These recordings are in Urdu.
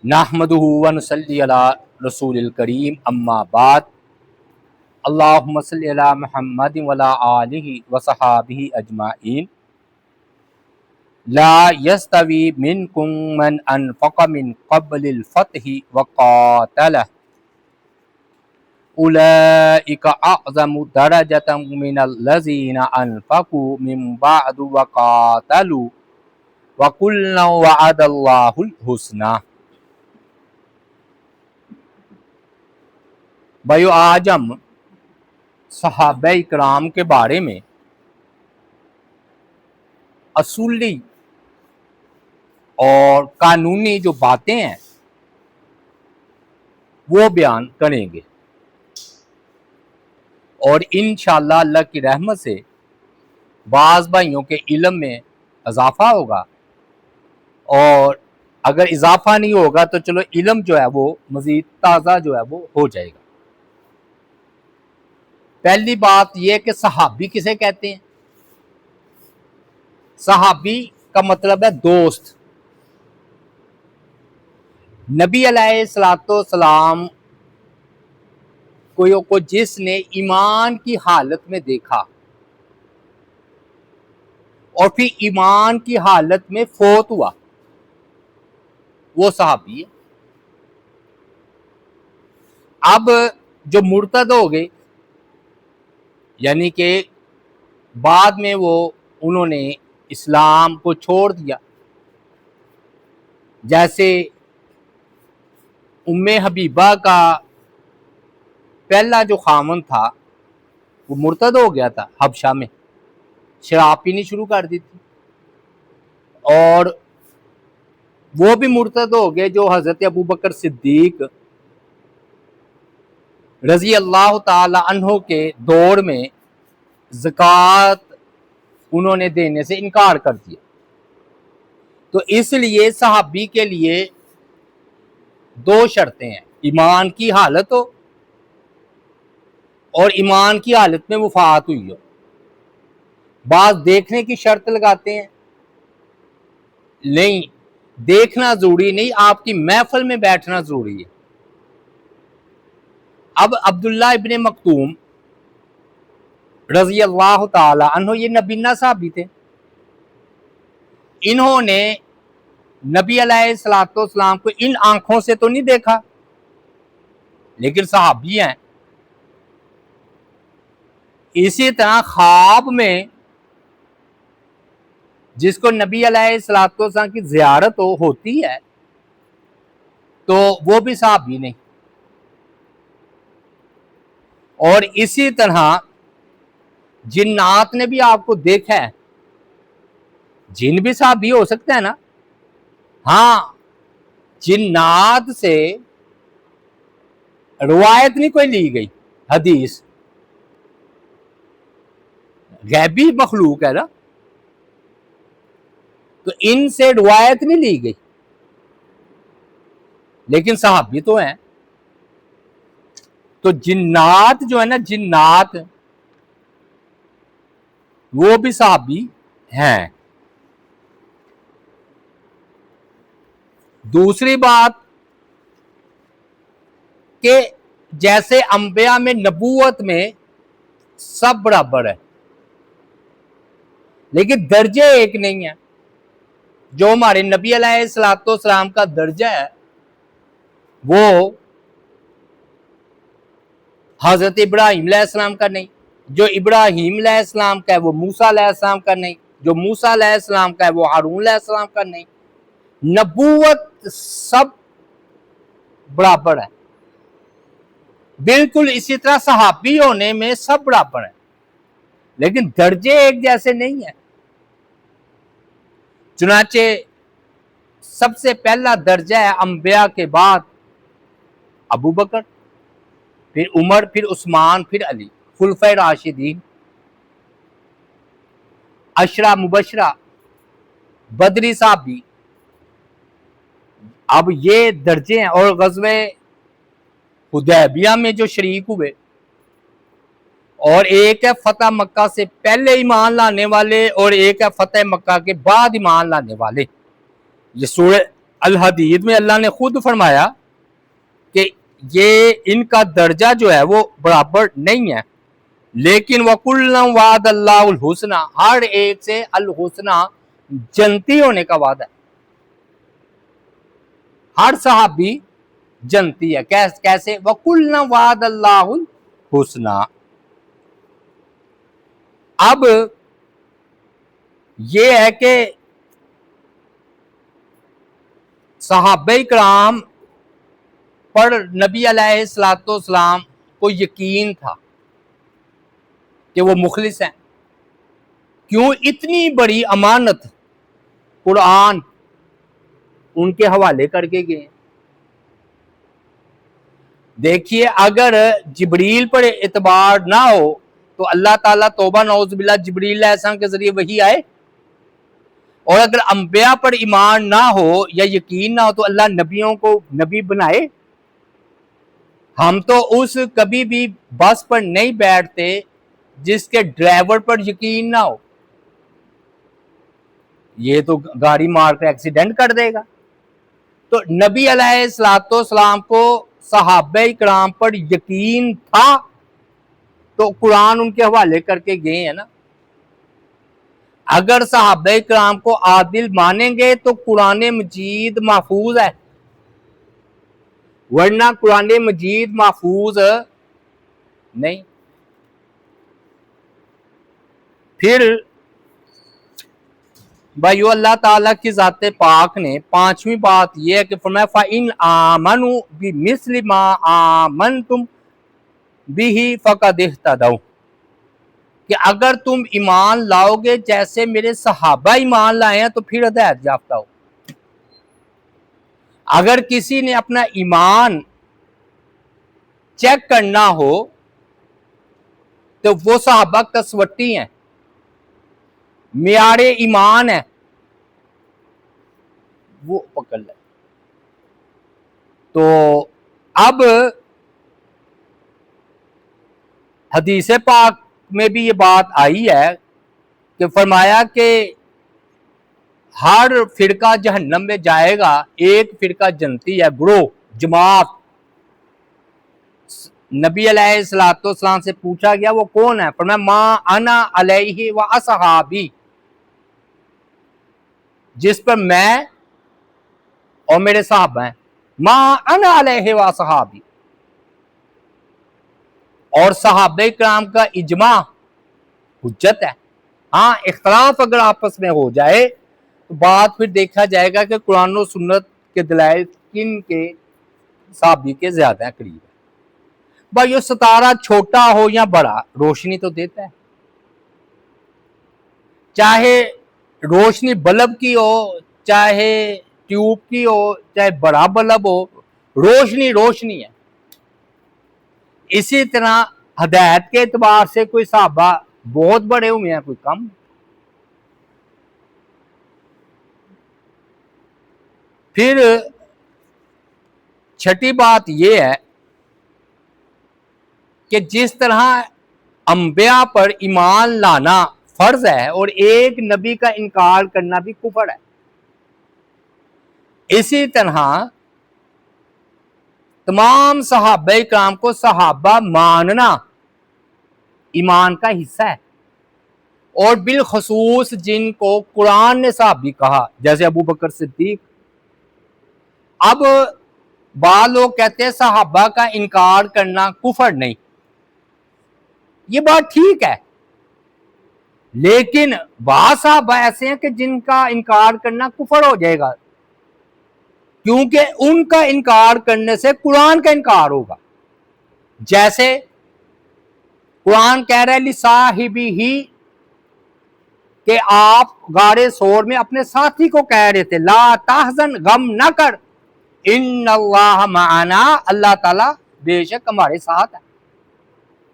نحمدہ ونصلی علی رسول الکریم اما بعد اللہم صلی علی محمد وعلی آلہ وصحابہ اجمعین لا یستوی منکم من انفق من قبل الفتح وقاتل اولئک اعظم درجۃ من الذین انفقوا من بعد وقاتلوا وکلا وعد اللہ الحسنی۔ بھائیو، آج ہم صحابہ اکرام کے بارے میں اصولی اور قانونی جو باتیں ہیں وہ بیان کریں گے، اور انشاءاللہ اللہ کی رحمت سے بعض بھائیوں کے علم میں اضافہ ہوگا، اور اگر اضافہ نہیں ہوگا تو چلو علم جو ہے وہ مزید تازہ جو ہے وہ ہو جائے گا۔ پہلی بات یہ کہ صحابی کسے کہتے ہیں؟ صحابی کا مطلب ہے دوست۔ نبی علیہ السلام کو جس نے ایمان کی حالت میں دیکھا اور پھر ایمان کی حالت میں فوت ہوا، وہ صحابی ہے۔ اب جو مرتد ہو گئے، یعنی کہ بعد میں انہوں نے اسلام کو چھوڑ دیا، جیسے ام حبیبہ کا پہلا جو خامن تھا وہ مرتد ہو گیا تھا، حبشہ میں شراب پینی شروع کر دی تھی، اور وہ بھی مرتد ہو گئے جو حضرت ابوبکر صدیق رضی اللہ تعالی عنہ کے دور میں زکوٰۃ انہوں نے دینے سے انکار کر دیا۔ تو اس لیے صحابی کے لیے دو شرطیں ہیں: ایمان کی حالت ہو اور ایمان کی حالت میں وفات ہوئی ہو۔ بعض دیکھنے کی شرط لگاتے ہیں، نہیں، دیکھنا ضروری نہیں، آپ کی محفل میں بیٹھنا ضروری ہے۔ اب عبداللہ ابن مکتوم رضی اللہ تعالی عنہ یہ نبینا صحابی تھے، انہوں نے نبی علیہ السلام کو ان آنکھوں سے تو نہیں دیکھا، لیکن صحابی ہیں۔ اسی طرح خواب میں جس کو نبی علیہ السلام کی زیارت ہوتی ہے تو وہ بھی صحابی نہیں۔ اور اسی طرح جنات نے بھی آپ کو دیکھا ہے، جن بھی صحابی ہو سکتا ہے نا؟ ہاں، جنات سے روایت نہیں کوئی لی گئی، حدیث غیبی مخلوق ہے نا، تو ان سے روایت نہیں لی گئی، لیکن صحابی تو ہیں۔ تو جنات جو ہے نا، جنات وہ بھی صحابی ہیں۔ دوسری بات کہ جیسے انبیاء میں نبوت میں سب برابر ہے، لیکن درجے ایک نہیں ہیں۔ جو ہمارے نبی علیہ السلام کا درجہ ہے وہ حضرت ابراہیم علیہ السلام کا نہیں، جو ابراہیم علیہ السلام کا ہے وہ موسیٰ علیہ السلام کا نہیں، جو موسیٰ علیہ السلام کا ہے وہ ہارون علیہ السلام کا نہیں۔ نبوت سب برابر ہے، بالکل اسی طرح صحابی ہونے میں سب برابر ہیں، لیکن درجے ایک جیسے نہیں ہیں۔ چنانچہ سب سے پہلا درجہ ہے انبیاء کے بعد ابو بکر، پھر عمر، پھر عثمان، پھر علی، خلفائے راشدین، عشرہ مبشرہ، بدری صحابی۔ اب یہ درجے ہیں، اور غزوہ حدیبیہ میں جو شریک ہوئے، اور ایک ہے فتح مکہ سے پہلے ایمان لانے والے، اور ایک ہے فتح مکہ کے بعد ایمان لانے والے۔ یہ سورہ الحدید میں اللہ نے خود فرمایا کہ یہ ان کا درجہ جو ہے وہ برابر نہیں ہے، لیکن وَكُلًّا وَعَدَ اللَّهُ الْحُسْنَى، ہر ایک سے الحسنہ جنتی ہونے کا وعدہ ہے. ہر صحابی جنتی ہے. کیسے؟ وَكُلًّا وَعَدَ اللَّهُ الْحُسْنَى. اب یہ ہے کہ صحابہ کرام پر نبی علیہ الصلوۃ والسلام کو یقین تھا کہ وہ مخلص ہیں. کیوں؟ اتنی بڑی امانت قرآن ان کے حوالے کر کے گئے. دیکھیے اگر جبریل پر اعتبار نہ ہو تو اللہ تعالیٰ توبہ نعوذ باللہ جبریل علیہ السلام کے ذریعے وحی آئے، اور اگر انبیاء پر ایمان نہ ہو یا یقین نہ ہو تو اللہ نبیوں کو نبی بنائے. ہم تو اس کبھی بھی بس پر نہیں بیٹھتے جس کے ڈرائیور پر یقین نہ ہو. یہ تو گاڑی مار کر ایکسیڈنٹ کر دے گا. تو نبی علیہ الصلوۃ والسلام کو صحابہ کرام پر یقین تھا تو قرآن ان کے حوالے کر کے گئے ہیں نا. اگر صحابہ کرام کو عادل مانیں گے تو قرآن مجید محفوظ ہے، ورنہ قرآن مجید محفوظ نہیں. پھر بھائیو اللہ تعالیٰ کی ذات پاک نے پانچویں بات یہ ہے کہ فرمایا فَإِنْ آمَنُوا بِمِثْلِ مَا آمَنْتُمْ بِهِ فَقَدِ اهْتَدَوْا، کہ اگر تم ایمان لاؤ گے جیسے میرے صحابہ ایمان لائے ہیں تو پھر ہدایت یافتہ ہو. اگر کسی نے اپنا ایمان چیک کرنا ہو تو وہ صحابہ کسوٹی ہیں، معیار ایمان ہے، وہ پکڑ لے. تو اب حدیث پاک میں بھی یہ بات آئی ہے کہ فرمایا کہ ہر فرقہ جہنم میں جائے گا، ایک فرقہ جنتی ہے، گروہ، جماعت. نبی علیہ الصلوۃ والسلام سے پوچھا گیا وہ کون ہے؟ فرمایا ما انا علیہ و اصحابی، جس پر میں اور میرے صحابہ ہیں. ما انا علیہ و اصحابی. اور صحابہ کرام کا اجماع حجت ہے. ہاں اختلاف اگر آپس میں ہو جائے تو بات پھر دیکھا جائے گا کہ قرآن و سنت کے دلائل کن کے صحابی کے زیادہ قریب ہے. بھائی یہ ستارہ چھوٹا ہو یا بڑا روشنی تو دیتا ہے، چاہے روشنی بلب کی ہو، چاہے ٹیوب کی ہو، چاہے بڑا بلب ہو، روشنی روشنی ہے. اسی طرح ہدایت کے اعتبار سے کوئی صحابہ بہت بڑے ہوئے ہیں، کوئی کم. پھر چھٹی بات یہ ہے کہ جس طرح انبیاء پر ایمان لانا فرض ہے اور ایک نبی کا انکار کرنا بھی کفر ہے، اسی طرح تمام صحابہ کرام کو صحابہ ماننا ایمان کا حصہ ہے. اور بالخصوص جن کو قرآن نے صحابی کہا جیسے ابو بکر صدیق. اب بعض لوگ کہتے ہیں صحابہ کا انکار کرنا کفر نہیں، یہ بات ٹھیک ہے، لیکن بعض صحابہ ایسے ہیں کہ جن کا انکار کرنا کفر ہو جائے گا، کیونکہ ان کا انکار کرنے سے قرآن کا انکار ہوگا. جیسے قرآن کہہ رہا ہے لِصَاحِبِهِ، کہ آپ غار ثور میں اپنے ساتھی کو کہہ رہے تھے لا تحزن، غم نہ کر، ان اللہ معنا، اللہ تعالیٰ بے شک ہمارے ساتھ ہے.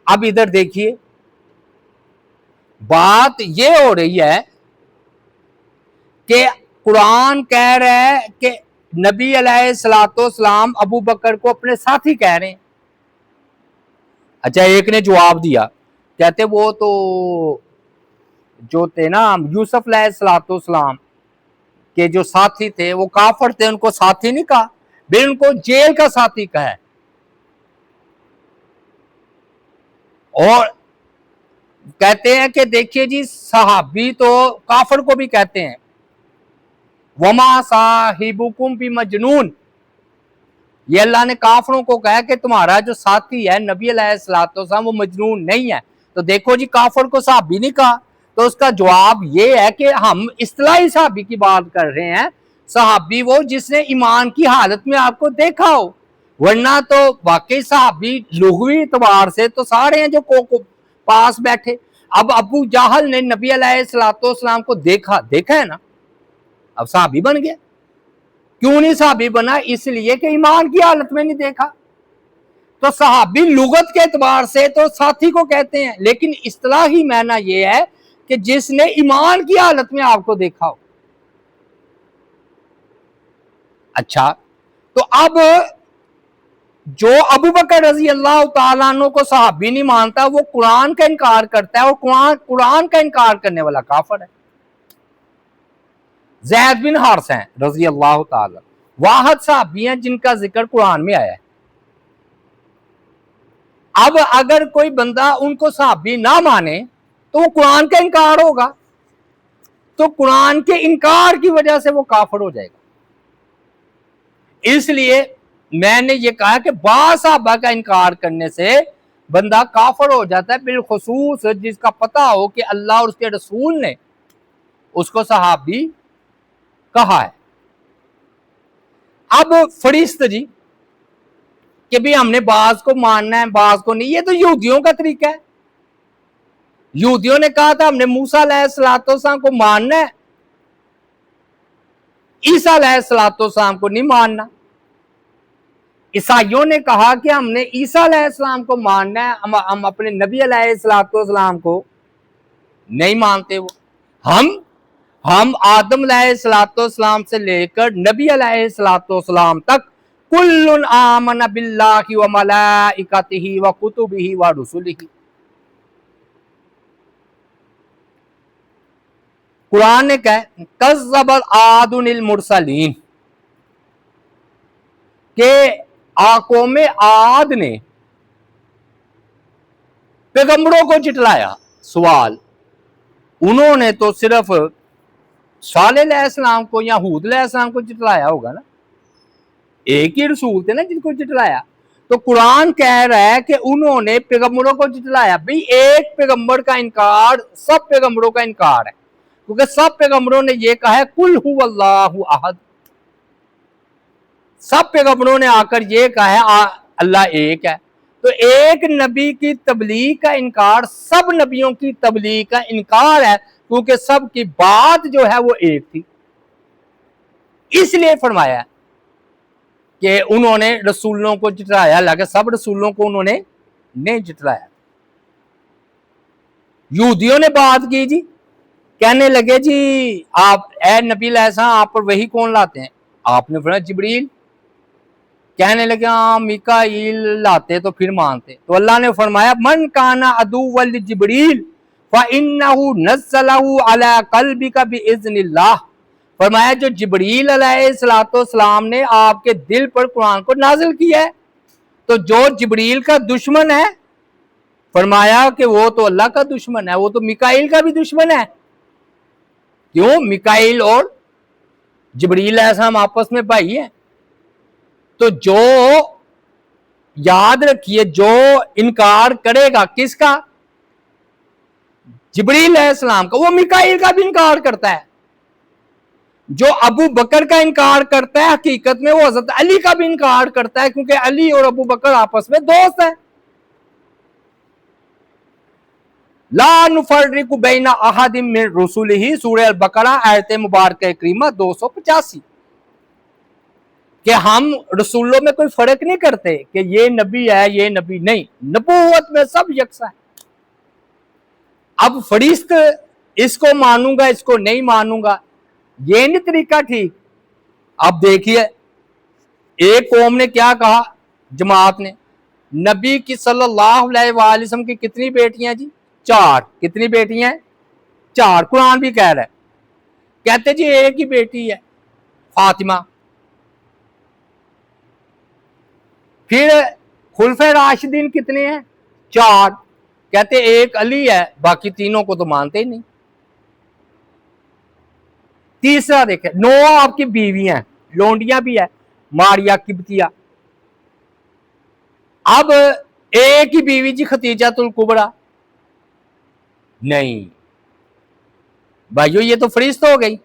اب ادھر دیکھیے بات یہ ہو رہی ہے کہ قرآن کہہ رہا ہے کہ نبی علیہ الصلوۃ والسلام ابو بکر کو اپنے ساتھی کہہ رہے ہیں. اچھا ایک نے جواب دیا، کہتے وہ تو جو تھے نا یوسف علیہ الصلوۃ والسلام، کہ جو ساتھی تھے وہ کافر تھے، ان کو ساتھی نہیں کہا، بلکہ ان کو جیل کا ساتھی کہا ہے۔ اور کہتے ہیں کہ دیکھیے جی صحابی تو کافر کو بھی کہتے ہیں وما صاحبکم بمجنون، یہ اللہ نے کافروں کو کہا کہ تمہارا جو ساتھی ہے نبی علیہ السلام وہ مجنون نہیں ہے۔ تو دیکھو جی کافر کو صحابی نہیں کہا، تو اس کا جواب یہ ہے کہ ہم اصطلاحی صحابی کی بات کر رہے ہیں، صحابی وہ جس نے ایمان کی حالت میں آپ کو دیکھا ہو، ورنہ تو واقعی صحابی لغوی اعتبار سے تو سارے ہیں جو پاس بیٹھے۔ اب ابو جہل نے نبی علیہ السلام کو دیکھا ہے نا، اب صحابی بن گیا۔ کیوں نہیں صحابی بنا؟ اس لیے کہ ایمان کی حالت میں نہیں دیکھا۔ تو صحابی لغت کے اعتبار سے تو ساتھی کو کہتے ہیں، لیکن اصطلاحی معنی یہ ہے کہ جس نے ایمان کی حالت میں آپ کو دیکھا ہو۔ اچھا، تو اب جو ابو بکر رضی اللہ تعالیٰ عنہ کو صحابی نہیں مانتا وہ قرآن کا انکار کرتا ہے، اور قرآن کا انکار کرنے والا کافر ہے۔ زید بن حارثہ ہیں رضی اللہ تعالیٰ، واحد صحابی ہیں جن کا ذکر قرآن میں آیا ہے۔ اب اگر کوئی بندہ ان کو صحابی نہ مانے تو وہ قرآن کا انکار ہوگا، تو قرآن کے انکار کی وجہ سے وہ کافر ہو جائے گا۔ اس لیے میں نے یہ کہا کہ بعض صحابہ کا انکار کرنے سے بندہ کافر ہو جاتا ہے، بالخصوص جس کا پتہ ہو کہ اللہ اور اس کے رسول نے اس کو صحابی کہا ہے۔ اب فرشت جی کہ بھی ہم نے بعض کو ماننا ہے بعض کو نہیں، یہ تو یہودیوں کا طریقہ ہے۔ یہودیوں نے کہا تھا ہم نے موسیٰ علیہ السلام کو ماننا ہے، عیسیٰ علیہ السلام کو نہیں ماننا۔ عیسائیوں نے کہا کہ ہم نے عیسیٰ علیہ السلام کو ماننا ہے، ہم اپنے نبی علیہ السلام کو نہیں مانتے۔ وہ ہم آدم علیہ السلام سے لے کر نبی علیہ السلام تک کل آمن باللہ وملائکتہ وکتبہ ورسلہ۔ قرآن نے کہا کذبت عاد المرسلین، کہ قوم عاد نے پیغمبروں کو جھٹلایا۔ سوال، انہوں نے تو صرف صالح علیہ السلام کو یا ہود علیہ السلام کو جھٹلایا ہوگا نا، ایک ہی رسول تھے نا جن کو جھٹلایا۔ تو قرآن کہہ رہا ہے کہ انہوں نے پیغمبروں کو جھٹلایا۔ بھئی ایک پیغمبر کا انکار سب پیغمبروں کا انکار ہے، کیونکہ سب پیغمبروں نے یہ کہا ہے قل هو اللہ احد، سب پیغمبروں نے آ کر یہ کہا ہے اللہ ایک ہے۔ تو ایک نبی کی تبلیغ کا انکار سب نبیوں کی تبلیغ کا انکار ہے، کیونکہ سب کی بات جو ہے وہ ایک تھی۔ اس لیے فرمایا کہ انہوں نے رسولوں کو جھٹلایا، حالانکہ سب رسولوں کو انہوں نے نہیں جھٹلایا۔ یہودیوں نے بات کی جی، کہنے لگے جی آپ اے نبی علیہ السلام آپ پر وحی کون لاتے ہیں؟ آپ نے فرمایا جبریل۔ کہنے لگے ہاں میکائیل لاتے تو پھر مانتے۔ تو اللہ نے فرمایا من کان عدوا لجبریل فإنہ نزلہ علی قلبک بإذن اللہ، فرمایا جو جبریل علیہ السلام نے آپ کے دل پر قرآن کو نازل کیا ہے، تو جو جبریل کا دشمن ہے فرمایا کہ وہ تو اللہ کا دشمن ہے، وہ تو میکائیل کا بھی دشمن ہے۔ کیوں؟ میکائیل اور جبریل علیہ السلام آپس میں بھائی ہیں۔ تو جو یاد رکھیے جو انکار کرے گا کس کا؟ جبریل علیہ السلام کا، وہ میکائیل کا بھی انکار کرتا ہے۔ جو ابو بکر کا انکار کرتا ہے حقیقت میں وہ حضرت علی کا بھی انکار کرتا ہے، کیونکہ علی اور ابو بکر آپس میں دوست ہیں۔ لا نفرق بین احد من رسلہ، سورہ البقرہ آیت مبارکہ کریمہ 285، کہ ہم رسولوں میں کوئی فرق نہیں کرتے کہ یہ نبی ہے یہ نبی نہیں، نبوت میں سب یکساں ہے۔ اب فرشت اس کو مانوں گا اس کو نہیں مانوں گا، یہ نہیں طریقہ ٹھیک۔ اب دیکھیے ایک قوم نے کیا کہا، جماعت نے، نبی کی صلی اللہ علیہ وآلہ وسلم کی کتنی بیٹیاں جی؟ 4۔ کتنی بیٹیاں ہیں؟ 4۔ قرآن بھی کہہ رہا ہے کہتے جی ایک ہی بیٹی ہے فاطمہ. پھر خلفائے راشدین کتنے ہیں؟ 4. کہتے ایک علی ہے، باقی تینوں کو تو مانتے ہی نہیں. تیسرا دیکھیں 9 آپ کی بیویاں ہیں، لونڈیاں بھی ہے، ماریا قبطیہ. اب ایک ہی بیوی جی ختیجہ الکبریٰ نہیں بھائیو، یہ تو فرشت ہو گئی.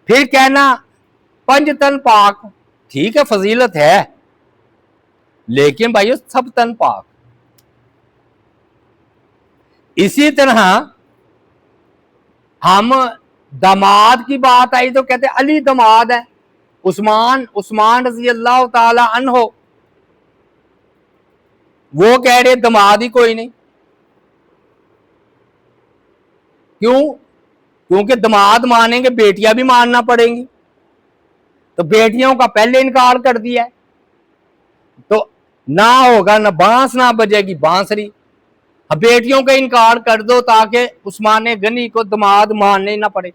پھر کہنا 5 تن پاک، ٹھیک ہے فضیلت ہے، لیکن بھائیو سب تن پاک. اسی طرح ہم داماد کی بات آئی تو کہتے علی داماد ہے. عثمان رضی اللہ تعالی عنہ وہ کہہ رہے داماد ہی کوئی نہیں. کیوں؟ کیونکہ داماد مانیں گے بیٹیاں بھی ماننا پڑیں گی، تو بیٹیوں کا پہلے انکار کر دیا ہے، تو نہ ہوگا نہ بانس نہ بجے گی بانسری. بیٹیوں کا انکار کر دو تاکہ عثمان غنی کو داماد ماننے نہ پڑے.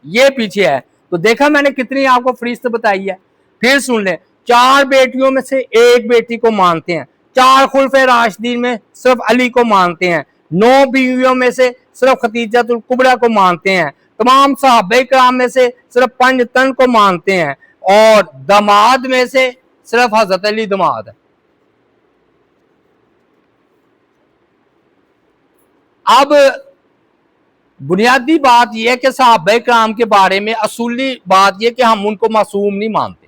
یہ پیچھے ہے. تو دیکھا میں نے کتنی آپ کو فرشت بتائی ہے. پھر سن لیں، 4 بیٹیوں میں سے ایک بیٹی کو مانتے ہیں، 4 خلفائے راشدین میں صرف علی کو مانتے ہیں، 9 بیویوں میں سے صرف ختیجہ الکبریٰ کو مانتے ہیں، تمام صحابہ کرام میں سے صرف 5 تن کو مانتے ہیں، اور داماد میں سے صرف حضرت علی داماد ہے. اب بنیادی بات یہ ہے کہ صحابہ کرام کے بارے میں اصولی بات یہ کہ ہم ان کو معصوم نہیں مانتے،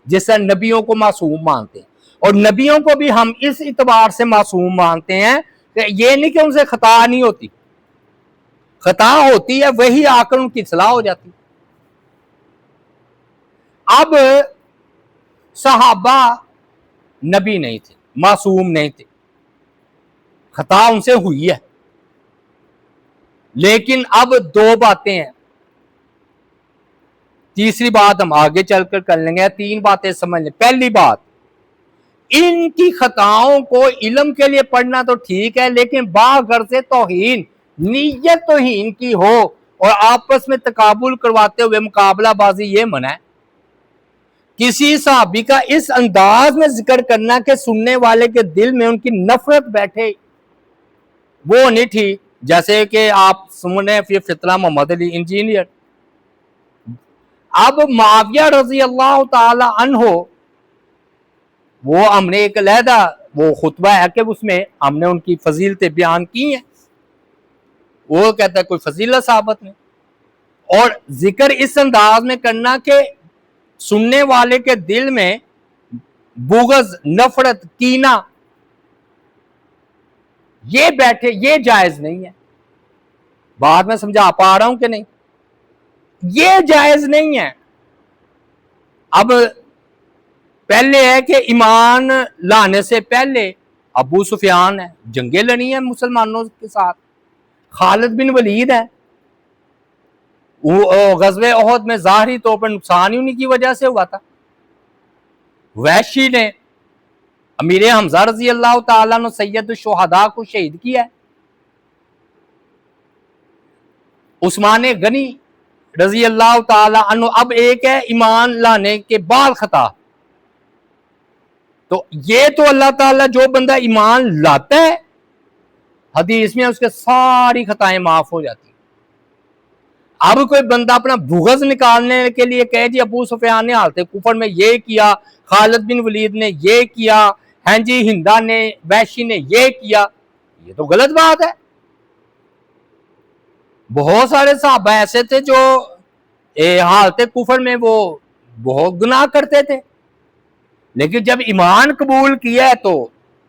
جس طرح نبیوں کو معصوم مانتے ہیں. اور نبیوں کو بھی ہم اس اعتبار سے معصوم مانتے ہیں کہ یہ نہیں کہ ان سے خطا نہیں ہوتی، خطا ہوتی ہے، وہی آ کر ان کی اصلاح ہو جاتی. اب صحابہ نبی نہیں تھے، معصوم نہیں تھے، خطا ان سے ہوئی ہے. لیکن اب 2 باتیں ہیں، تیسری بات ہم آگے چل کر لیں گے. 3 باتیں سمجھ لیں. پہلی بات، ان کی خطاؤں کو علم کے لیے پڑھنا تو ٹھیک ہے، لیکن باغرض سے توہین، نیت توہین کی ہو اور آپس میں تقابل کرواتے ہوئے مقابلہ بازی، یہ منع ہے. کسی صحابی کا اس انداز میں ذکر کرنا کہ سننے والے کے دل میں ان کی نفرت بیٹھے، وہ نہیں ٹھیک. جیسے کہ آپ سنیں فی فتنہ محمد علی انجینئر. اب معاویہ رضی اللہ تعالی عنہ، وہ ہم نے ایک علیحدہ وہ خطبہ ہے کہ اس میں ہم نے ان کی فضیلتیں بیان کی ہیں. وہ کہتا ہے کوئی فضیلت ثابت نہیں، اور ذکر اس انداز میں کرنا کہ سننے والے کے دل میں بغض، نفرت، کینہ یہ بیٹھے، یہ جائز نہیں ہے. بات میں سمجھا پا رہا ہوں کہ نہیں؟ یہ جائز نہیں ہے. اب پہلے ہے کہ ایمان لانے سے پہلے ابو سفیان ہے، جنگیں لڑی ہیں مسلمانوں کے ساتھ، خالد بن ولید ہے، غزوہ احد میں ظاہری طور پر نقصان ہی انہی کی وجہ سے ہوا تھا. وحشی نے امیر حمزہ رضی اللہ تعالیٰ عنہ سید الشہداء کو شہید کیا ہے. عثمان غنی رضی اللہ تعالی عنہ. اب ایک ہے ایمان لانے کے بعد خطا، تو یہ تو اللہ تعالیٰ جو بندہ ایمان لاتا ہے حدیث میں اس کے ساری خطائیں معاف ہو جاتی. اب کوئی بندہ اپنا بغض نکالنے کے لیے کہے جی ابو سفیان نے حالت کفر میں یہ کیا، خالد بن ولید نے یہ کیا، ہاں جی ہندا نے، وحشی نے یہ کیا، یہ تو غلط بات ہے. بہت سارے صحابہ ایسے تھے جو حالت کفر میں وہ بہت گناہ کرتے تھے، لیکن جب ایمان قبول کیا ہے تو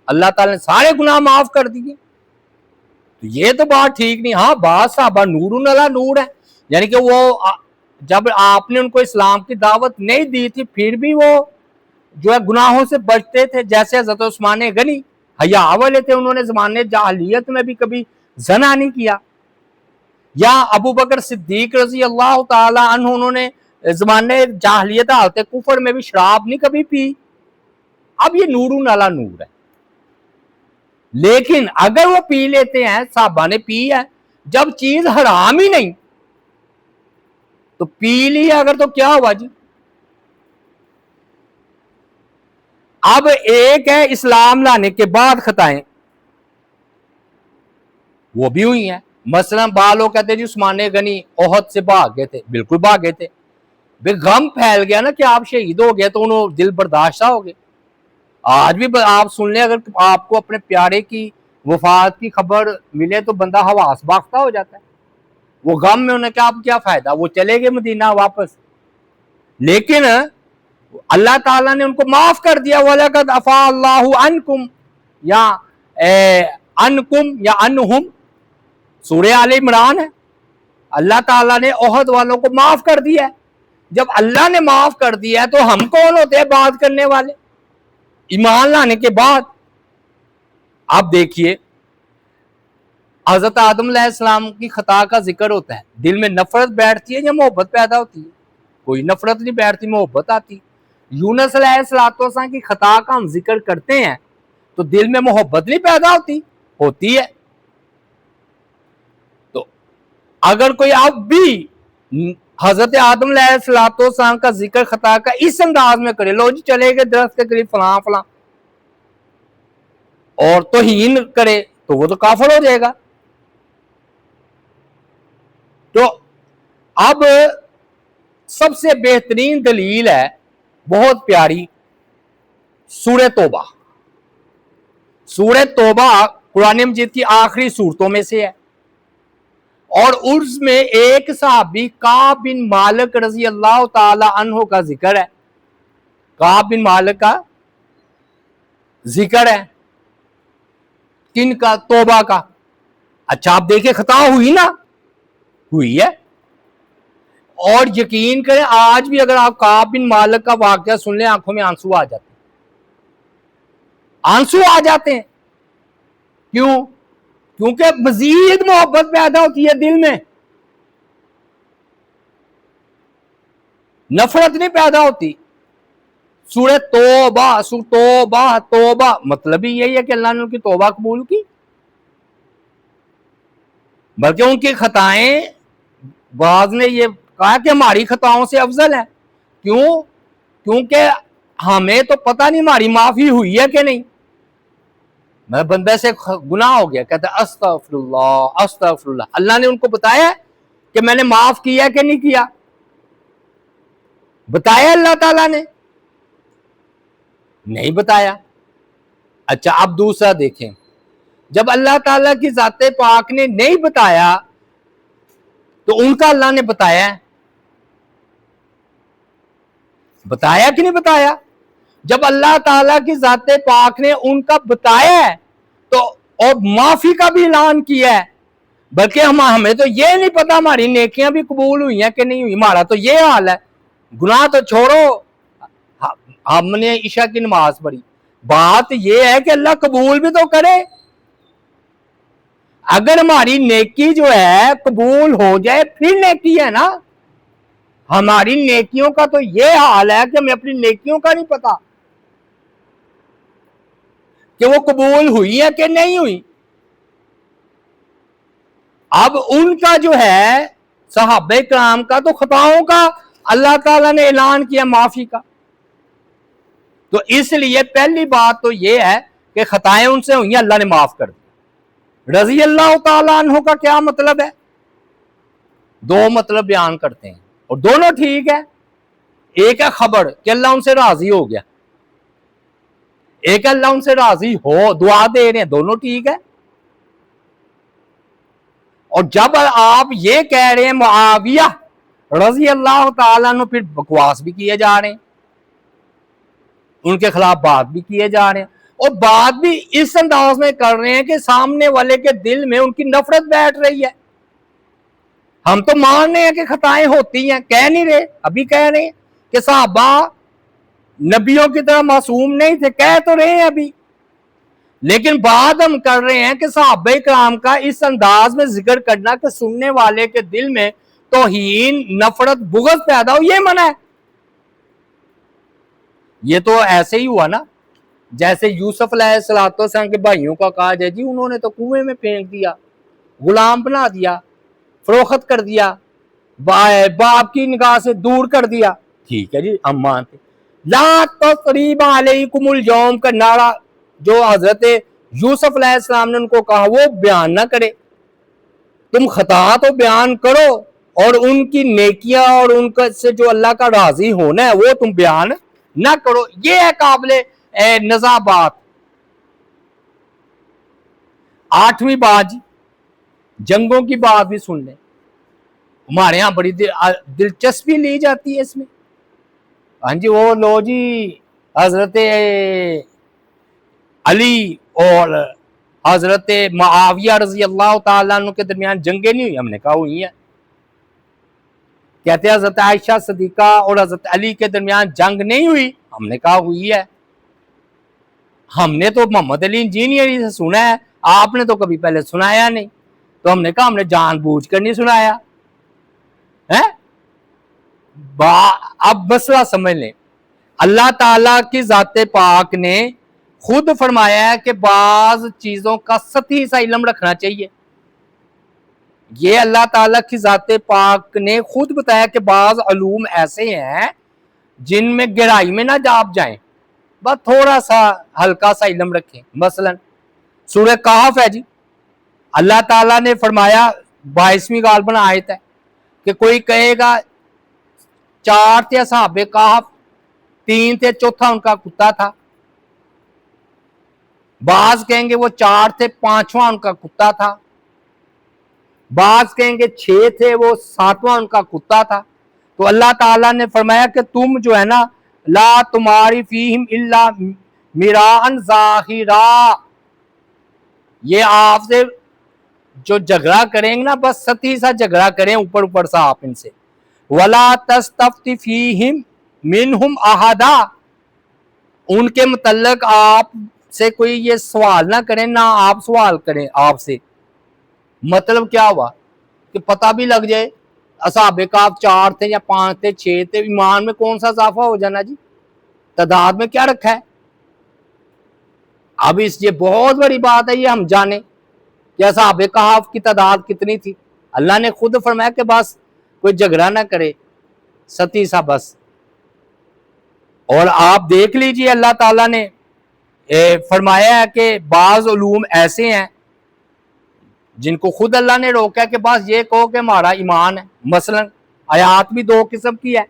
اللہ تعالی نے سارے گناہ معاف کر دیے. تو یہ تو بات ٹھیک نہیں. ہاں بعض صحابہ نور علی نور ہے، یعنی کہ وہ جب آپ نے ان کو اسلام کی دعوت نہیں دی تھی پھر بھی وہ جو ہے گناہوں سے بچتے تھے. جیسے حضرت عثمان غنی حیا والے تھے، انہوں نے زمانے جاہلیت میں بھی کبھی زنا نہیں کیا. یا ابو بکر صدیق رضی اللہ تعالی عنہ، انہوں نے زمانے جاہلیت حالت کفر میں بھی شراب نہیں کبھی پی. اب یہ نور علی نور ہے. لیکن اگر وہ پی لیتے ہیں، صحابہ نے پی ہے، جب چیز حرام ہی نہیں تو پی لی اگر تو کیا ہوا جی. اب ایک ہے اسلام لانے کے بعد خطائیں، وہ بھی ہوئی ہیں. مثلا بالوں کہتے ہیں جی عثمان غنی احد سے بھاگ گئے تھے، بالکل بھاگ گئے تھے. غم پھیل گیا نا کہ آپ شہید ہو گئے تو انہوں دل برداشتہ ہو گئے. آج بھی آپ سن لیں، اگر آپ کو اپنے پیارے کی وفات کی خبر ملے تو بندہ حواس باختہ ہو جاتا ہے. وہ غم میں انہیں کیا فائدہ، وہ چلے گئے مدینہ واپس. لیکن اللہ تعالیٰ نے ان کو معاف کر دیا. وَلَقَدْ عَفَا اللَّهُ عَنْكُمْ یا انکم یا انہم، سورہ آل عمران ہے. اللہ تعالیٰ نے احد والوں کو معاف کر دیا ہے. جب اللہ نے معاف کر دیا ہے تو ہم کون ہوتے ہیں بات کرنے والے ایمان لانے کے بعد؟ آپ دیکھیے حضرت آدم علیہ السلام کی خطا کا ذکر ہوتا ہے، دل میں نفرت بیٹھتی ہے یا محبت پیدا ہوتی ہے؟ کوئی نفرت نہیں بیٹھتی، محبت آتی. یونس علیہ السلام کی خطا کا ہم ذکر کرتے ہیں تو دل میں محبت نہیں پیدا ہوتی ہے. تو اگر کوئی اب بھی حضرت آدم علیہ السلام کا ذکر خطا کا اس انداز میں کرے، لو جی چلے گئے درخت کے قریب فلاں فلاں، اور توہین کرے تو وہ تو کافر ہو جائے گا. تو اب سب سے بہترین دلیل ہے، بہت پیاری، سورہ توبہ. سورہ توبہ قرآن مجید کی آخری سورتوں میں سے ہے، اور اس میں ایک صحابی کعب بن مالک رضی اللہ تعالی عنہ کا ذکر ہے. کعب بن مالک کا ذکر ہے. کن کا؟ توبہ کا. اچھا آپ دیکھیں خطا ہوئی نا، ہوئی ہے. اور یقین کریں آج بھی اگر آپ کعب بن مالک کا واقعہ سن لیں آنکھوں میں آنسو آ جاتے ہیں. آنسو آ جاتے ہیں. کیوں؟ کیونکہ مزید محبت پیدا ہوتی ہے دل میں، نفرت نہیں پیدا ہوتی. سورہ توبہ، توبہ توبہ مطلب ہی یہی ہے کہ اللہ نے ان کی توبہ قبول کی، بلکہ ان کی خطائیں، بعض نے یہ کہا کہ ہماری خطاؤں سے افضل ہے. کیوں؟ کیونکہ ہمیں تو پتہ نہیں ہماری معافی ہوئی ہے کہ نہیں. میں بندے سے گناہ ہو گیا، کہتا ہے استغفر اللہ استغفر اللہ. اللہ نے ان کو بتایا کہ میں نے معاف کیا کہ نہیں کیا؟ بتایا اللہ تعالیٰ نے؟ نہیں بتایا. اچھا اب دوسرا دیکھیں، جب اللہ تعالیٰ کی ذات پاک نے نہیں بتایا تو ان کا اللہ نے بتایا ہے. بتایا کہ نہیں بتایا؟ جب اللہ تعالیٰ کی ذات پاک نے ان کا بتایا ہے تو اور معافی کا بھی اعلان کیا ہے، بلکہ ہمیں تو یہ نہیں پتا ہماری نیکیاں بھی قبول ہوئی ہیں کہ نہیں ہوئی. ہمارا تو یہ حال ہے، گناہ تو چھوڑو، ہم نے عشاء کی نماز پڑھی، بات یہ ہے کہ اللہ قبول بھی تو کرے. اگر ہماری نیکی جو ہے قبول ہو جائے پھر نیکی ہے نا. ہماری نیکیوں کا تو یہ حال ہے کہ ہمیں اپنی نیکیوں کا نہیں پتا کہ وہ قبول ہوئی ہے کہ نہیں ہوئی. اب ان کا جو ہے صحابہ کرام کا تو خطاؤں کا اللہ تعالیٰ نے اعلان کیا معافی کا. تو اس لیے پہلی بات تو یہ ہے کہ خطائیں ان سے ہوئی ہیں، اللہ نے معاف کر دی. رضی اللہ تعالیٰ عنہ کا کیا مطلب ہے؟ دو مطلب بیان کرتے ہیں اور دونوں ٹھیک ہے. ایک ہے خبر کہ اللہ ان سے راضی ہو گیا، ایک اللہ ان سے راضی ہو دعا دے رہے ہیں، دونوں ٹھیک ہے. اور جب آپ یہ کہہ رہے ہیں معاویہ رضی اللہ تعالیٰ عنہ، پھر بکواس بھی کیے جا رہے ہیں، ان کے خلاف بات بھی کیے جا رہے ہیں، اور بات بھی اس انداز میں کر رہے ہیں کہ سامنے والے کے دل میں ان کی نفرت بیٹھ رہی ہے. ہم تو مان رہے ہیں کہ خطائیں ہوتی ہیں، کہہ نہیں رہے، ابھی کہہ رہے ہیں کہ صحابہ نبیوں کی طرح معصوم نہیں تھے، کہہ تو رہے ہیں ابھی. لیکن بات ہم کر رہے ہیں کہ صحابہ کرام کا اس انداز میں ذکر کرنا کہ سننے والے کے دل میں توہین، نفرت، بغض پیدا ہو، یہ منع ہے. یہ تو ایسے ہی ہوا نا جیسے یوسف علیہ السلام کے بھائیوں کا کہا جائے جی انہوں نے تو کنویں میں پھینک دیا. غلام بنا دیا، فروخت کر دیا، باپ کی نگاہ سے دور کر دیا، ٹھیک ہے جی ہم مانتے. لا تثریب علیکم اليوم کا نعرہ جو حضرت یوسف علیہ السلام نے ان کو کہا وہ بیان نہ کرے. تم خطا تو بیان کرو اور ان کی نیکیاں اور ان سے جو اللہ کا راضی ہونا ہے وہ تم بیان نہ کرو. یہ ہے قابل نزاع بات. 8ویں بات جی، جنگوں کی بات بھی سن لیں. ہمارے ہاں بڑی دلچسپی لی جاتی ہے اس میں. ہاں جی وہ لو جی حضرت علی اور حضرت معاویہ رضی اللہ تعالیٰ عنہ کے درمیان جنگیں نہیں ہوئی. ہم نے کہا ہوئی ہیں. کہتے ہیں حضرت عائشہ صدیقہ اور حضرت علی کے درمیان جنگ نہیں ہوئی. ہم نے کہا ہوئی ہے. ہم نے تو محمد علی انجینئر سے سنا ہے، آپ نے تو کبھی پہلے سنایا نہیں. تو ہم نے کہا ہم نے جان بوجھ کر نہیں سنایا. اب مسئلہ سمجھ لیں. اللہ تعالیٰ کی ذات پاک نے خود فرمایا ہے کہ بعض چیزوں کا سطحی سا علم رکھنا چاہیے. یہ اللہ تعالیٰ کی ذات پاک نے خود بتایا کہ بعض علوم ایسے ہیں جن میں گہرائی میں نہ آپ جائیں، بس تھوڑا سا ہلکا سا علم رکھیں. مثلا سورہ کہف ہے جی، اللہ تعالیٰ نے فرمایا 22ویں غالباً آیت ہے کہ کوئی کہے گا 4 تھے اصحاب کہف، 3 تھے، چوتھا ان کا کتا تھا. بعض کہیں گے وہ 4 تھے، 5واں ان کا کتا تھا. بعض کہیں گے 6 تھے، وہ 7واں ان کا کتا تھا. تو اللہ تعالیٰ نے فرمایا کہ تم جو ہے نا لا تماری فیہم الا مراء ظاہرا، یہ آپ سے جو جھگڑا کریں گے نا بس سطحی سا جھگڑا کریں، اوپر سا آپ ان سے. ولا تستفت فیہم منہم احدا، ان کے متعلق آپ سے کوئی یہ سوال نہ کریں، نہ آپ سوال کریں آپ سے. مطلب کیا ہوا کہ پتہ بھی لگ جائے اصحاب کہف 4 تھے یا 5 تھے 6 تھے، ایمان میں کون سا اضافہ ہو جانا جی، تعداد میں کیا رکھا ہے. اب یہ بہت بڑی بات ہے یہ ہم جانیں کہ اصحاب کہف کی تعداد کتنی تھی. اللہ نے خود فرمایا کہ بس کوئی جھگڑا نہ کرے، سطحی سا بس. اور آپ دیکھ لیجئے اللہ تعالیٰ نے فرمایا ہے کہ بعض علوم ایسے ہیں جن کو خود اللہ نے روکا کہ بس یہ کہو کہ ہمارا ایمان ہے. مثلا آیات بھی 2 قسم کی ہے،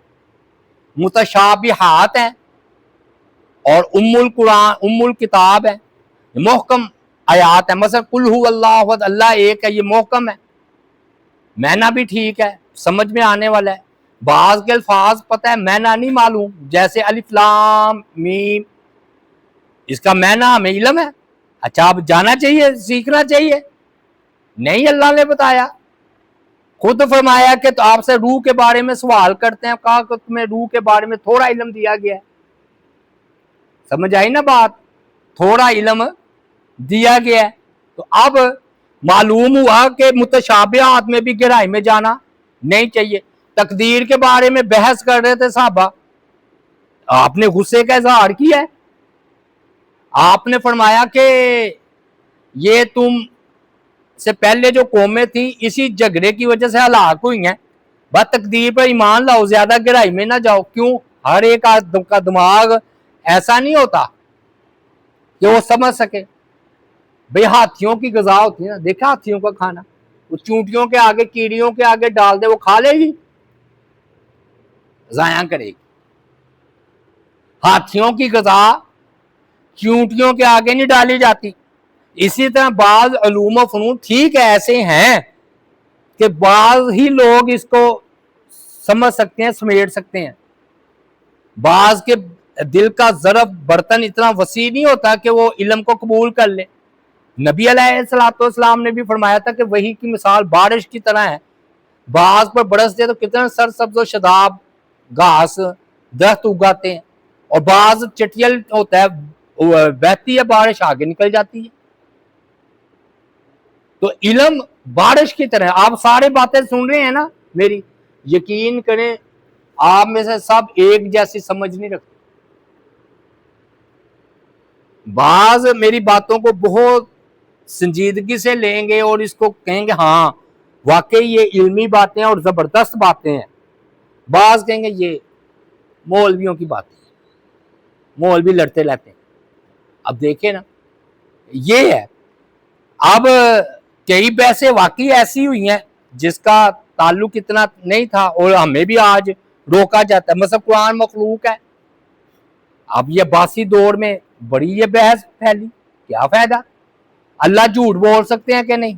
متشابہات ہیں اور ام الکتاب ہے، محکم آیات ہے. مثلا قل هو اللہ احد، اللہ ایک ہے، یہ محکم ہے، معنی بھی ٹھیک ہے، سمجھ میں آنے والا ہے. بعض کے الفاظ پتہ ہے معنی نہیں معلوم، جیسے الف لام میم، اس کا معنی ہمیں علم ہے. اچھا اب جانا چاہیے، سیکھنا چاہیے، نہیں اللہ نے بتایا. خود فرمایا کہ تو آپ سے روح کے بارے میں سوال کرتے ہیں، کہا کہ تمہیں روح کے بارے میں تھوڑا علم دیا گیا ہے. سمجھ آئی نا بات، تھوڑا علم دیا گیا ہے. تو اب معلوم ہوا کہ متشابہات میں بھی گہرائی میں جانا نہیں چاہیے. تقدیر کے بارے میں بحث کر رہے تھے صحابہ، آپ نے غصے کا اظہار کیا ہے. آپ نے فرمایا کہ یہ تم سے پہلے جو قومیں تھیں اسی جھگڑے کی وجہ سے ہلاک ہوئی ہیں، بس تقدیر پر ایمان لاؤ، زیادہ گہرائی میں نہ جاؤ. کیوں؟ ہر ایک کا دماغ ایسا نہیں ہوتا کہ وہ سمجھ سکے. بھئی ہاتھیوں کی غذا ہوتی ہے نا، دیکھا ہاتھیوں کا کھانا، وہ چونٹیوں کے آگے کیڑیوں کے آگے ڈال دے وہ کھا لے گی، ضائع کرے گی. ہاتھیوں کی غذا چونٹیوں کے آگے نہیں ڈالی جاتی. اسی طرح بعض علوم و فنون ٹھیک ہے ایسے ہیں کہ بعض ہی لوگ اس کو سمجھ سکتے ہیں، سمیٹ سکتے ہیں. بعض کے دل کا ظرف برتن اتنا وسیع نہیں ہوتا کہ وہ علم کو قبول کر لے. نبی علیہ السلام نے بھی فرمایا تھا کہ وحی کی مثال بارش کی طرح ہے، بعض پر برس دے تو کتنا سرسبز و شاداب گھاس درخت اگاتے ہیں، اور بعض چٹیل ہوتا ہے، بہتی ہے بارش آگے نکل جاتی ہے. تو علم بارش کی طرح. آپ سارے باتیں سن رہے ہیں نا میری، یقین کریں آپ میں سے سب ایک جیسی سمجھ نہیں رکھتے. بعض میری باتوں کو بہت سنجیدگی سے لیں گے اور اس کو کہیں گے ہاں واقعی یہ علمی باتیں اور زبردست باتیں ہیں، بعض کہیں گے یہ مولویوں کی باتیں، مولوی لڑتے رہتے ہیں۔ اب دیکھیں نا یہ ہے۔ اب کئی بحثیں واقعی ایسی ہوئی ہیں جس کا تعلق اتنا نہیں تھا اور ہمیں بھی آج روکا جاتا ہے، مثلا قرآن مخلوق ہے۔ اب یہ عباسی دور میں بڑی یہ بحث پھیلی، کیا فائدہ؟ اللہ جھوٹ بول سکتے ہیں کہ نہیں،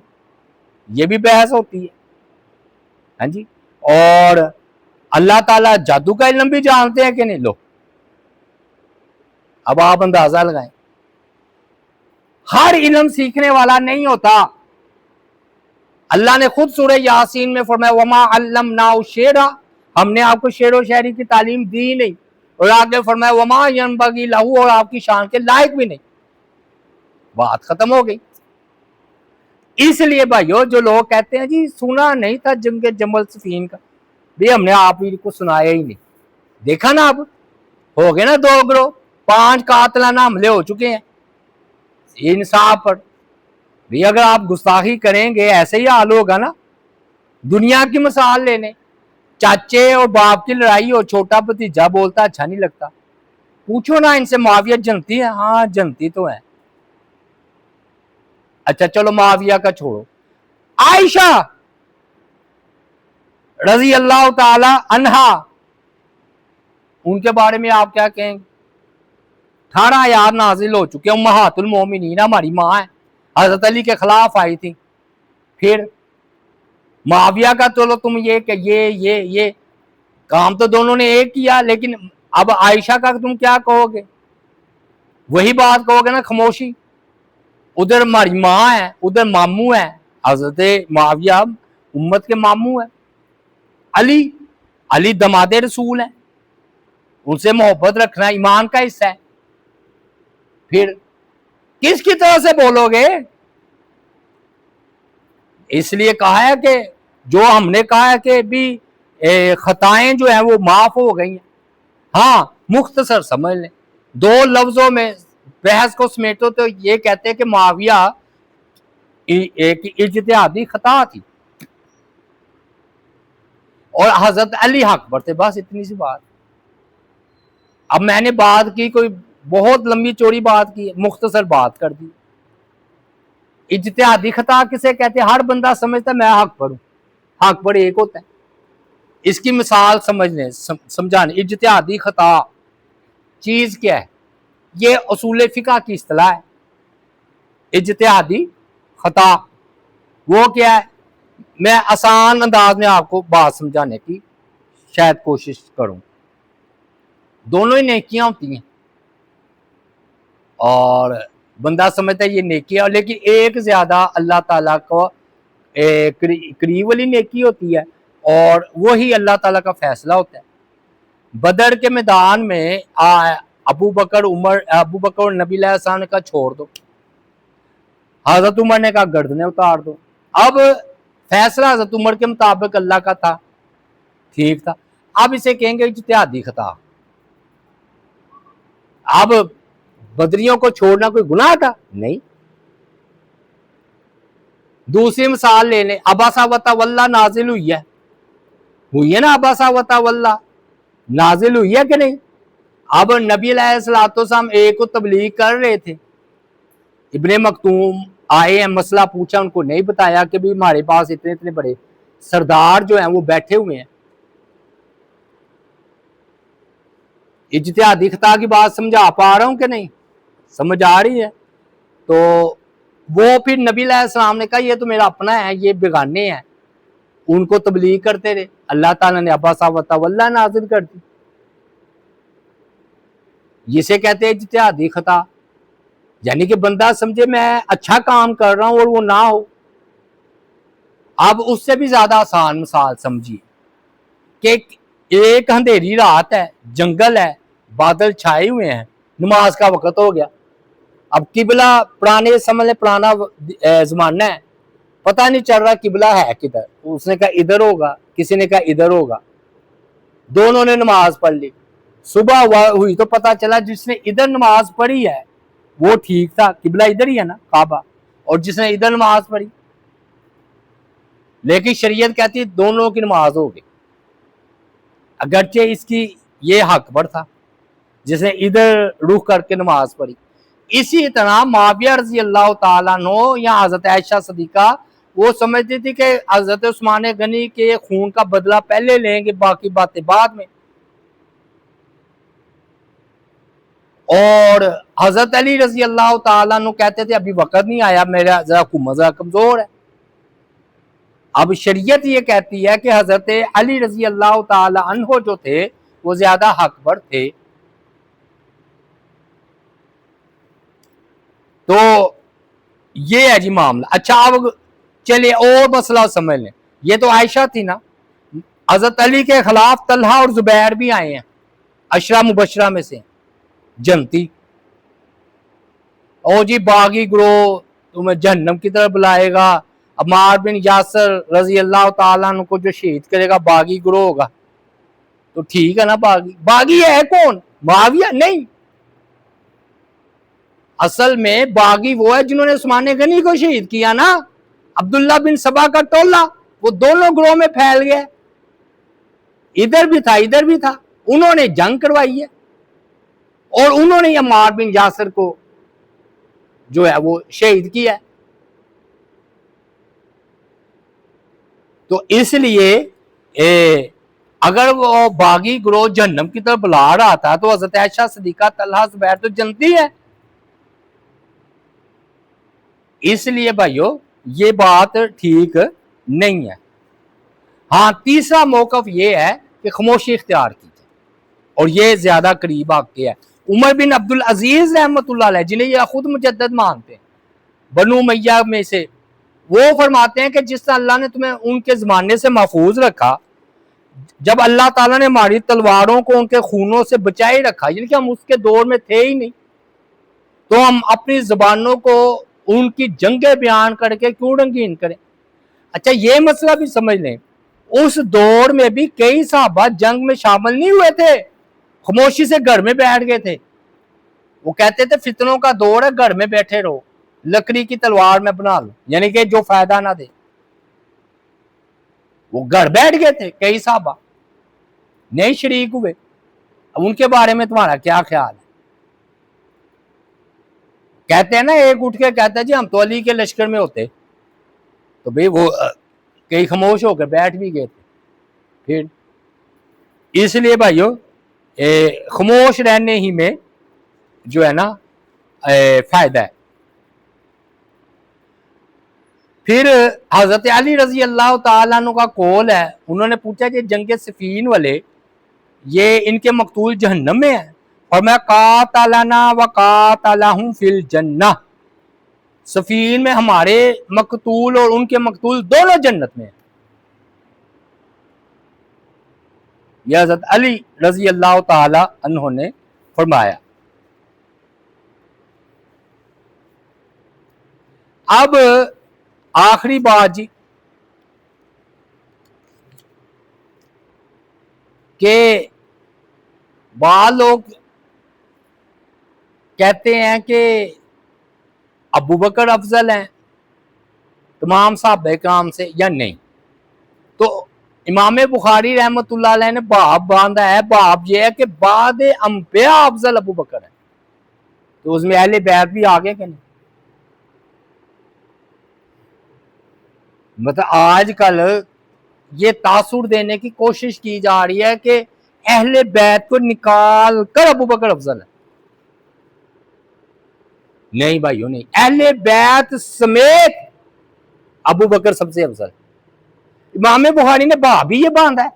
یہ بھی بحث ہوتی ہے، ہاں جی۔ اور اللہ تعالیٰ جادو کا علم بھی جانتے ہیں کہ نہیں، لو اب آپ اندازہ لگائیں۔ ہر علم سیکھنے والا نہیں ہوتا۔ اللہ نے خود سورہ یاسین میں فرمایا وما علمناہ شعرا، ہم نے آپ کو شعر و شاعری کی تعلیم دی نہیں، اور آگے فرمایا وما ینبغی لہ، اور آپ کی شان کے لائق بھی نہیں۔ بات ختم ہو گئی۔ اس لیے بھائیو جو لوگ کہتے ہیں جی سنا نہیں تھا جنگ جمل صفین کا، بھی ہم نے آپ ہی کو سنایا ہی نہیں، دیکھا نا اب ہو گئے نا 2 گروہ، 5 قاتلانہ حملے ہو چکے ہیں انصاف پر۔ بھی اگر آپ گستاخی کریں گے ایسے ہی حال ہوگا نا۔ دنیا کی مثال لینے، چاچے اور باپ کی لڑائی ہو، چھوٹا بھتیجا بولتا اچھا نہیں لگتا، پوچھو نا ان سے معاویہ جنتی ہے؟ ہاں جنتی تو ہے۔ اچھا چلو معاویہ کا چھوڑو، عائشہ رضی اللہ تعالی عنہا، ان کے بارے میں آپ کیا کہیں گے؟ 18 آیات نازل ہو چکے، امہات المومنین ہماری ماں ہے، حضرت علی کے خلاف آئی تھی۔ پھر معاویہ کا چلو تم یہ کہ یہ کام تو دونوں نے ایک کیا، لیکن اب عائشہ کا تم کیا کہو گے؟ وہی بات کہو گے نا، خاموشی۔ ادھر ہماری ماں ہے، ادھر ماموں ہے، حضرت معاویہ امت کے ماموں ہے، علی دماد رسول ہے، ان سے محبت رکھنا ایمان کا حصہ ہے۔ پھر کس کی طرح سے بولو گے؟ اس لیے کہا ہے کہ جو ہم نے کہا ہے کہ بھی خطائیں جو ہیں وہ معاف ہو گئی ہیں۔ ہاں مختصر سمجھ لیں، 2 لفظوں میں بحث کو سمیٹو تو یہ کہتے ہیں کہ معاویہ ایک اجتہادی خطا تھی اور حضرت علی حق پر تھے، بس اتنی سی بات۔ اب میں نے بات کی، کوئی بہت لمبی چوڑی بات کی، مختصر بات کر دی۔ اجتہادی خطا کسے کہتے ہیں؟ ہر بندہ سمجھتا ہے میں حق پر ہوں، حق پر ایک ہوتا ہے۔ اس کی مثال سمجھانے، اجتہادی خطا چیز کیا ہے؟ یہ اصول فقہ کی اصطلاح ہے۔ اجتہادی خطا وہ کیا ہے؟ میں آسان انداز میں آپ کو بات سمجھانے کی شاید کوشش کروں۔ دونوں ہی نیکیاں ہوتی ہیں اور بندہ سمجھتا ہے یہ نیکی ہے، لیکن ایک زیادہ اللہ تعالیٰ کو قریب والی نیکی ہوتی ہے اور وہی اللہ تعالیٰ کا فیصلہ ہوتا ہے۔ بدر کے میدان میں ابو بکر اور نبی علیہ السلام نے کہا چھوڑ دو، حضرت عمر نے کہا گردنیں اتار دو۔ اب فیصلہ حضرت عمر کے مطابق اللہ کا تھا، ٹھیک تھا۔ اب اسے کہیں گے اجتہادی خطا۔ اب بدریوں کو چھوڑنا کوئی گناہ تھا؟ نہیں۔ دوسری مثال لے لیں، عبسہ وتولیٰ نازل ہوئی ہے نا، عبسہ وتولیٰ نازل ہوئی ہے کہ نہیں؟ اب نبی علیہ السلام ایک کو تبلیغ کر رہے تھے، ابن مکتوم آئے ہیں، مسئلہ پوچھا، ان کو نہیں بتایا کہ بھی ہمارے پاس اتنے بڑے سردار جو ہیں وہ بیٹھے ہوئے ہیں۔ اجتہادی خطا کی بات سمجھا پا رہا ہوں کہ نہیں؟ سمجھ آ رہی ہے؟ تو وہ پھر نبی علیہ السلام نے کہا یہ تو میرا اپنا ہے، یہ بیگانے ہیں، ان کو تبلیغ کرتے رہے، اللہ تعالیٰ نے عبسہ وتولیٰ نازل کر دی۔ جسے کہتے ہیں اجتہادی خطا، یعنی کہ بندہ سمجھے میں اچھا کام کر رہا ہوں اور وہ نہ ہو۔ اب اس سے بھی زیادہ آسان مثال سمجھیے کہ ایک اندھیری رات ہے، جنگل ہے، بادل چھائے ہوئے ہیں، نماز کا وقت ہو گیا۔ اب قبلہ پرانا زمانہ ہے، پتہ نہیں چل رہا قبلہ ہے کدھر، اس نے کہا ادھر ہوگا، کسی نے کہا ادھر ہوگا، دونوں نے نماز پڑھ لی۔ صبح ہوئی تو پتہ چلا جس نے ادھر نماز پڑھی ہے وہ ٹھیک تھا، قبلہ ادھر ہی ہے نا، کعبہ، اور جس نے ادھر نماز پڑھی. لیکن شریعت کہتی ہے دونوں کی نماز ہوگی، اگرچہ اس کی یہ حق پر تھا جس نے ادھر رخ کر کے نماز پڑھی. اسی طرح معاویہ رضی اللہ تعالیٰ عنہ یا حضرت عائشہ صدیقہ وہ سمجھتی تھی کہ حضرت عثمان غنی کے خون کا بدلہ پہلے لیں گے، باقی باتیں بعد میں. اور حضرت علی رضی اللہ تعالیٰ عنہ کہتے تھے ابھی وقت نہیں آیا، میرا ذرا حکومت ذرا کمزور ہے. اب شریعت یہ کہتی ہے کہ حضرت علی رضی اللہ تعالیٰ عنہ جو تھے وہ زیادہ حق پر تھے. تو یہ ہے جی معاملہ. اچھا اب چلے اور مسئلہ سمجھ لیں. یہ تو عائشہ تھی نا، حضرت علی کے خلاف طلحہ اور زبیر بھی آئے ہیں، عشرہ مبشرہ میں سے جنتی. او جی باغی گروہ تمہیں جہنم کی طرف بلائے گا، عمار بن یاسر رضی اللہ تعالیٰ عنہ کو جو شہید کرے گا باغی گروہ ہوگا. تو ٹھیک ہے نا، باغی ہے کون؟ معاویہ نہیں. اصل میں باغی وہ ہے جنہوں نے عثمان غنی کو شہید کیا نا، عبداللہ بن سبا کا ٹولہ. وہ دونوں گروہ میں پھیل گیا، ادھر بھی تھا ادھر بھی تھا. انہوں نے جنگ کروائی ہے اور انہوں نے عمار بن یاسر کو جو ہے وہ شہید کیا ہے. تو اس لیے اگر وہ باغی گروہ جہنم کی طرف بلا رہا تھا تو حضرت عائشہ صدیقہ طلحہ زبیر تو جنتی ہے. اس لیے بھائیو یہ بات ٹھیک نہیں ہے. ہاں تیسرا موقف یہ ہے کہ خاموشی اختیار کی جائے، اور یہ زیادہ قریب آ کے ہے. عمر بن عبدالعزیز رحمۃ اللہ علیہ جنہیں یہ خود مجدد مانتے ہیں بنو امیہ میں سے، وہ فرماتے ہیں کہ جس طرح اللہ نے تمہیں ان کے زمانے سے محفوظ رکھا، جب اللہ تعالیٰ نے ہماری تلواروں کو ان کے خونوں سے بچائے رکھا، یعنی کہ ہم اس کے دور میں تھے ہی نہیں، تو ہم اپنی زبانوں کو ان کی جنگیں بیان کر کے کیوں رنگین کریں. اچھا یہ مسئلہ بھی سمجھ لیں، اس دور میں بھی کئی صحابہ جنگ میں شامل نہیں ہوئے تھے، خاموشی سے گھر میں بیٹھ گئے تھے. وہ کہتے تھے فتنوں کا دور ہے، گھر میں بیٹھے رہو، لکڑی کی تلوار میں بنا لو، یعنی کہ جو فائدہ نہ دے. وہ گھر بیٹھ گئے تھے، کئی صحابہ نہیں شریک ہوئے. اب ان کے بارے میں تمہارا کیا خیال ہے؟ کہتے ہیں نا ایک اٹھ کے کہتا ہے جی ہم تو علی کے لشکر میں ہوتے، تو بھئی وہ کئی خاموش ہو کے بیٹھ بھی گئے تھے. پھر اس لیے بھائیو خاموش رہنے ہی میں جو ہے نا فائدہ ہے. پھر حضرت علی رضی اللہ تعالیٰ عنہ کا قول ہے، انہوں نے پوچھا کہ جنگ صفین والے یہ ان کے مقتول جہنم میں ہیں، اور میں قاتلنا وقاتلہم فی الجنہ، صفین میں ہمارے مقتول اور ان کے مقتول دونوں جنت میں ہیں. یہ حضرت علی رضی اللہ تعالی عنہ نے فرمایا. اب آخری بات جی کہ بعض لوگ کہتے ہیں کہ ابو بکر افضل ہیں تمام صحابہ کرام سے یا نہیں. تو امام بخاری رحمت اللہ علیہ نے باب باندھا ہے، باب یہ ہے کہ بعد انبیاء افضل ابو بکر ہے. تو اس میں اہل بیت بھی آگے کہ نہیں؟ مطلب آج کل یہ تاثر دینے کی کوشش کی جا رہی ہے کہ اہل بیت کو نکال کر ابو بکر افضل ہے. نہیں بھائیو نہیں، اہل بیت سمیت ابو بکر سب سے افضل. امام بخاری نے باب بھی یہ باندھا ہے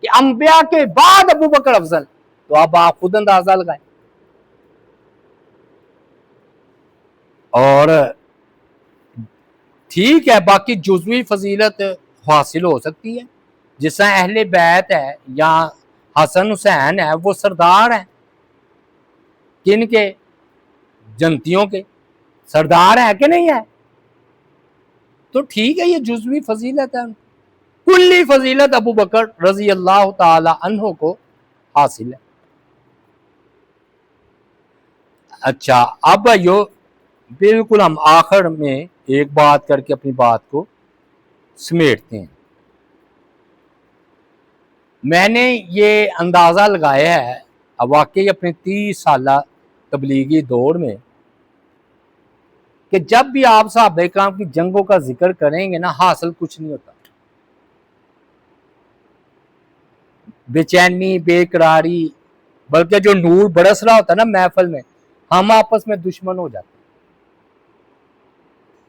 کہ انبیاء کے بعد ابو بکر افضل. تو اب آپ خود اندازہ لگائیں. اور ٹھیک ہے باقی جزوی فضیلت حاصل ہو سکتی ہے، جس طرح اہل بیت ہے یا حسن حسین ہے وہ سردار ہیں، کن کے؟ جنتیوں کے سردار ہے کہ نہیں ہے؟ تو ٹھیک ہے یہ جزوی فضیلت ہے، کلی فضیلت ابو بکر رضی اللہ تعالی عنہ کو حاصل ہے. اچھا اب بھائیو بالکل ہم آخر میں ایک بات کر کے اپنی بات کو سمیٹتے ہیں. میں نے یہ اندازہ لگایا ہے واقعی اپنے 30 سالہ تبلیغی دور میں کہ جب بھی آپ صحابہ کرام کی جنگوں کا ذکر کریں گے نا حاصل کچھ نہیں ہوتا. بے چینی، بے قراری، بلکہ جو نور برس رہا ہوتا ہے نا محفل میں، ہم آپس میں دشمن ہو جاتے ہیں.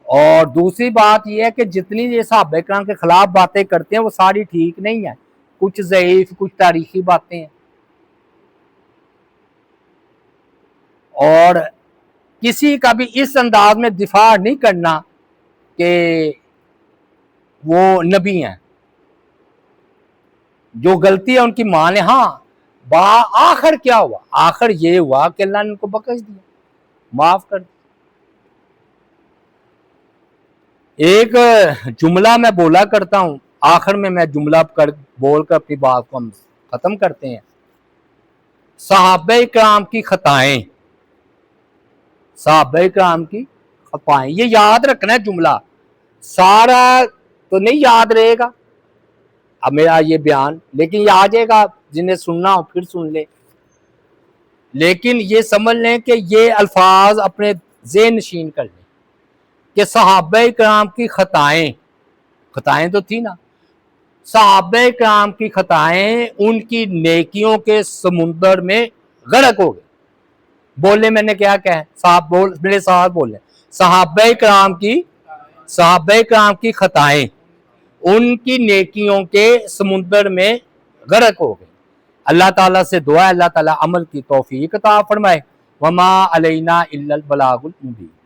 اور دوسری بات یہ ہے کہ جتنی یہ صحابہ کرام کے خلاف باتیں کرتے ہیں وہ ساری ٹھیک نہیں ہیں، کچھ ضعیف، کچھ تاریخی باتیں ہیں. اور کسی کا بھی اس انداز میں دفاع نہیں کرنا کہ وہ نبی ہیں. جو غلطی ہے ان کی مان ہے. ہاں آخر کیا ہوا؟ آخر یہ ہوا کہ اللہ نے ان کو بخش دیا، معاف کر دیا. ایک جملہ میں بولا کرتا ہوں، آخر میں جملہ بول کر اپنی بات کو ہم ختم کرتے ہیں. صحابہ کرام کی خطائیں، صحابہ کرام کی خطائیں، یہ یاد رکھنا ہے جملہ. سارا تو نہیں یاد رہے گا اب میرا یہ بیان، لیکن یہ آ جائے گا، جنہیں سننا ہو پھر سن لے. لیکن یہ سمجھ لیں کہ یہ الفاظ اپنے ذہن نشین کر لیں کہ صحابہ کرام کی خطائیں تو تھی نا، صحابہ کرام کی خطائیں ان کی نیکیوں کے سمندر میں غرق ہو گئے. بولنے میں نے کیا کہا ہے؟ میرے ساتھ بولیں. صحابہ کرام کی خطائیں ان کی نیکیوں کے سمندر میں غرق ہو گئے. اللہ تعالیٰ سے دعا ہے اللہ تعالیٰ عمل کی توفیق عطا فرمائے. وما علینا الا البلاغ المبین.